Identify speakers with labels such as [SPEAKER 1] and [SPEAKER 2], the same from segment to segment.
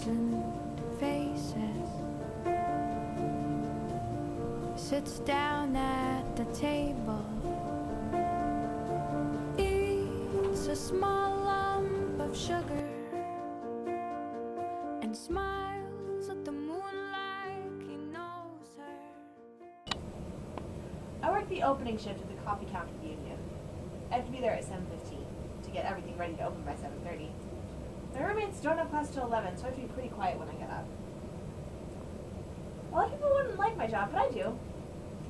[SPEAKER 1] thousand faces, sits down at the table, eats a small lump of sugar, and smiles at the moon like he knows her.
[SPEAKER 2] I work the opening shift at the coffee counter union. I have to be there at 7:15 to get everything ready to open by 7:30. My roommates don't have class till 11, so I have to be pretty quiet when I get up. A lot of people wouldn't like my job, but I do.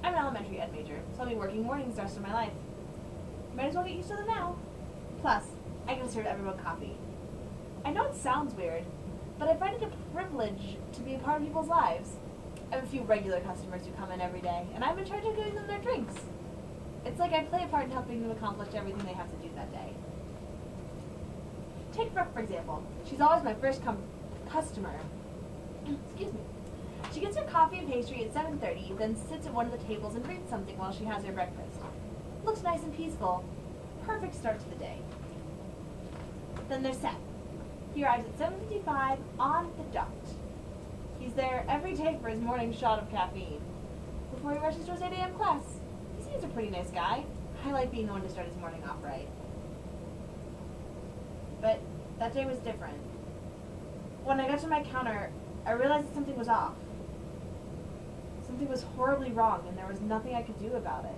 [SPEAKER 2] I'm an elementary ed major, so I'll be working mornings the rest of my life. Might as well get used to them now. Plus, I can serve everyone coffee. I know it sounds weird, but I find it a privilege to be a part of people's lives. I have a few regular customers who come in every day, and I'm in charge of giving them their drinks. It's like I play a part in helping them accomplish everything they have to do that day. Take Brooke, for example. She's always my first customer. Excuse me. She gets her coffee and pastry at 7:30, then sits at one of the tables and reads something while she has her breakfast. Looks nice and peaceful. Perfect start to the day. Then there's Seth. He arrives at 7:55 on the dot. He's there every day for his morning shot of caffeine before he rushes to his 8 a.m. class. He seems a pretty nice guy. I like being the one to start his morning off right. But that day was different. When I got to my counter, I realized that something was off. Something was horribly wrong, and there was nothing I could do about it.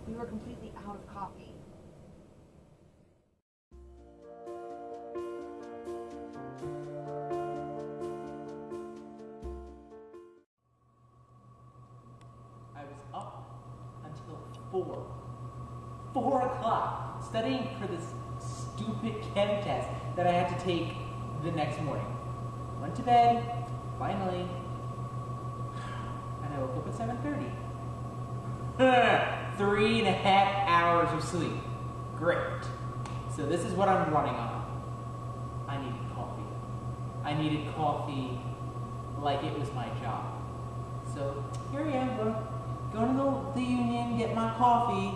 [SPEAKER 2] We were completely out of coffee.
[SPEAKER 3] I was up until 4 o'clock, studying for this stupid chem test that I had to take the next morning. Went to bed, finally, and I woke up at 7:30. 3.5 hours of sleep. Great. So this is what I'm running on. I needed coffee. I needed coffee like it was my job. So here I am, going to the union, get my coffee,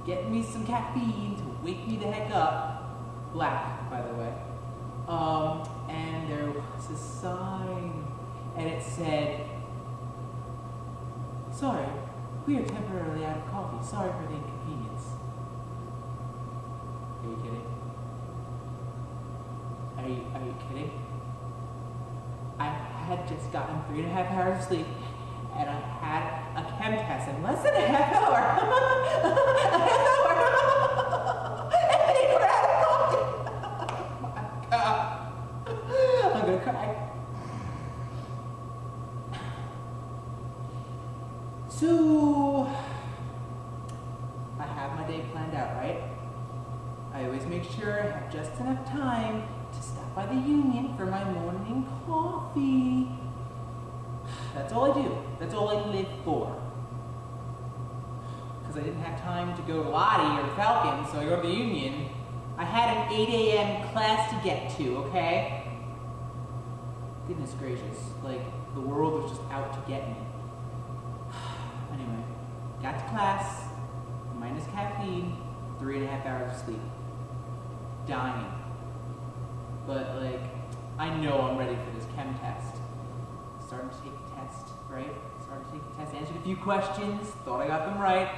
[SPEAKER 3] get me some caffeine to wake me the heck up. Black, by the way. And there was a sign, and it said, "Sorry, we are temporarily out of coffee. Sorry for the inconvenience." Are you kidding? Are you kidding? I had just gotten 3.5 hours of sleep, and I had a chem test in less than a half hour. A half hour! And they were out of coffee! Oh my God. I'm gonna cry. So, I have my day planned out, right? I always make sure I have just enough time to stop by the union for my morning coffee. That's all I do. That's all I live for. Because I didn't have time to go to Lottie or the Falcon, so I go to the union. I had an 8 a.m. class to get to, okay? Goodness gracious, like, the world was just out to get me. Anyway, got to class, minus caffeine, 3.5 hours of sleep. Dying. But, like, I know I'm ready for this chem test. Starting to take the test, right? Started to take the test, answered a few questions, thought I got them right.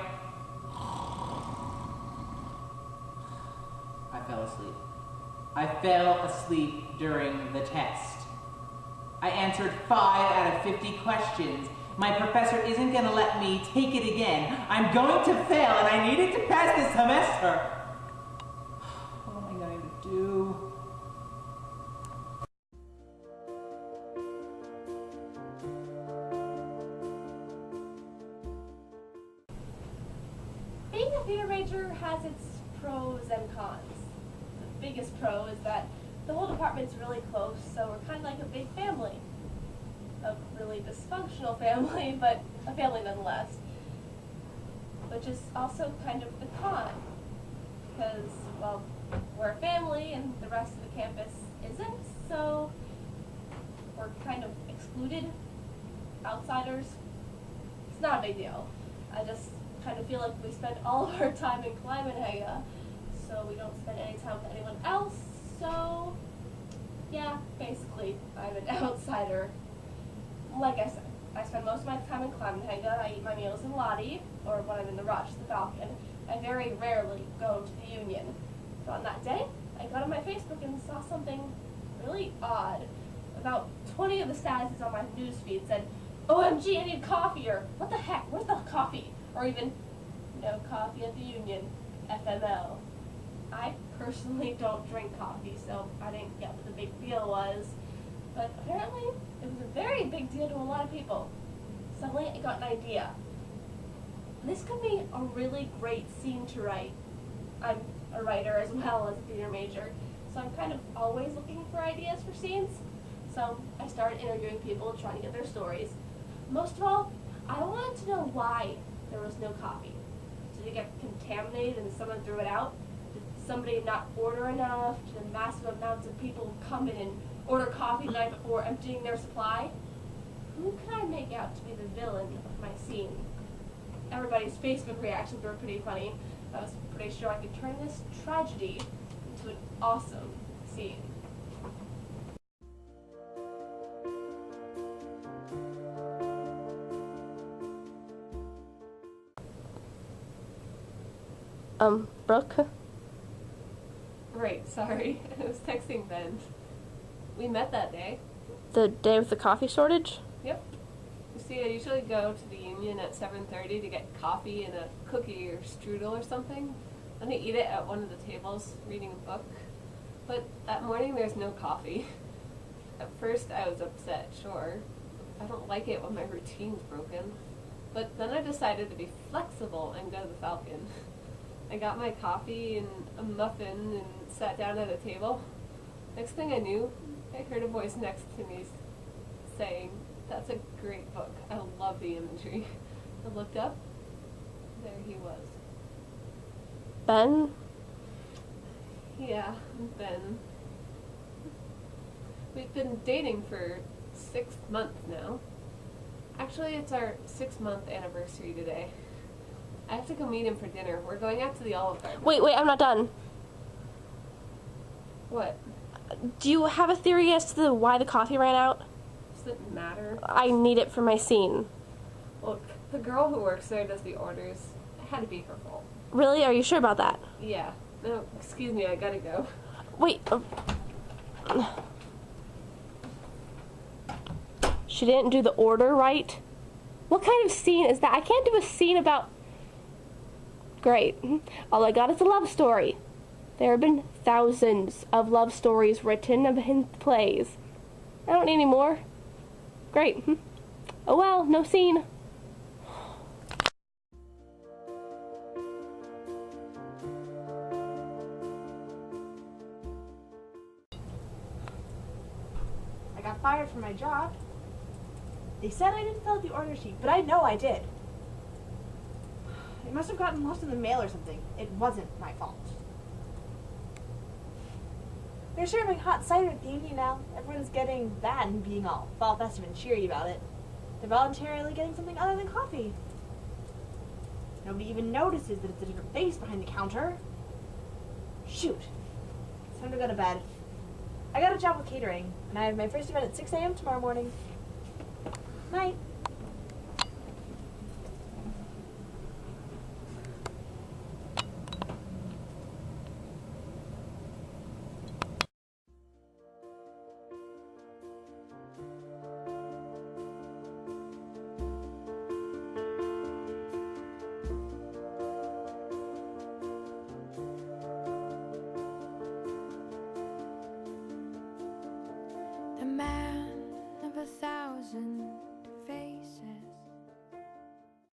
[SPEAKER 3] I fell asleep. I fell asleep during the test. I answered 5 out of 50 questions. My professor isn't going to let me take it again. I'm going to fail, and I needed to pass this semester. What am I going to do?
[SPEAKER 2] Being a theater major has its pros and cons. The biggest pro is that the whole department's really close, so we're kind of like a big family. A really dysfunctional family, but a family nonetheless. Which is also kind of the con, because, well, we're a family and the rest of the campus isn't, so we're kind of excluded, outsiders. It's not a big deal. I just kind of feel like we spend all of our time in Climenhaga, so we don't spend any time with anyone else, so Yeah, basically, I'm an outsider. Like I said, I spend most of my time in Clementinga. I eat my meals in Lottie, or when I'm in the Rush, the Falcon. I very rarely go to the Union. But on that day, I got on my Facebook and saw something really odd. About 20 of the statuses on my newsfeed said, OMG, I need coffee, or what the heck, where's the coffee? Or even, no coffee at the Union, FML. I personally don't drink coffee, so I didn't get what the big deal was. But apparently, it was a very big deal to a lot of people. Suddenly, I got an idea. This could be a really great scene to write. I'm a writer as well as a theater major, so I'm kind of always looking for ideas for scenes. So I started interviewing people, trying to get their stories. Most of all, I wanted to know why there was no coffee. Did it get contaminated and someone threw it out? Did somebody not order enough? Did massive amounts of people come in and order coffee the night before, emptying their supply? Who could I make out to be the villain of my scene? Everybody's Facebook reactions were pretty funny. I was pretty sure I could turn this tragedy into an awesome scene. Brooke? Right, sorry. I was texting Ben. We met that day.
[SPEAKER 4] The day with the coffee shortage?
[SPEAKER 2] Yep. You see, I usually go to the Union at 7:30 to get coffee and a cookie or strudel or something. Then I eat it at one of the tables, reading a book. But that morning there's no coffee. At first I was upset, sure. I don't like it when my routine's broken. But then I decided to be flexible and go to the Falcon. I got my coffee and a muffin and sat down at a table. Next thing I knew, I heard a voice next to me saying, "That's a great book. I love the imagery." I looked up. There he was.
[SPEAKER 4] Ben?
[SPEAKER 2] Yeah, Ben. We've been dating for 6 months now. Actually, it's our 6-month anniversary today. I have to go meet him for dinner. We're going out to the Olive Garden.
[SPEAKER 4] Wait, I'm not done.
[SPEAKER 2] What?
[SPEAKER 4] Do you have a theory as to why the coffee ran out?
[SPEAKER 2] Does it matter?
[SPEAKER 4] I need it for my scene.
[SPEAKER 2] Look, the girl who works there does the orders. It had to be her fault.
[SPEAKER 4] Really? Are you sure about that?
[SPEAKER 2] Yeah. No, excuse me, I gotta go.
[SPEAKER 4] Wait. She didn't do the order right? What kind of scene is that? I can't do a scene about... Great. All I got is a love story. There have been thousands of love stories written in plays. I don't need any more. Great. Oh well, no scene.
[SPEAKER 5] I got fired from my job. They said I didn't fill out the order sheet, but I know I did. It must have gotten lost in the mail or something. It wasn't my fault. They're serving hot cider at the Union now. Everyone's getting that and being all fall festive and cheery about it. They're voluntarily getting something other than coffee. Nobody even notices that it's a different face behind the counter. Shoot. It's time to go to bed. I got a job with catering, and I have my first event at 6 a.m. tomorrow morning. Night.
[SPEAKER 1] The man of 1,000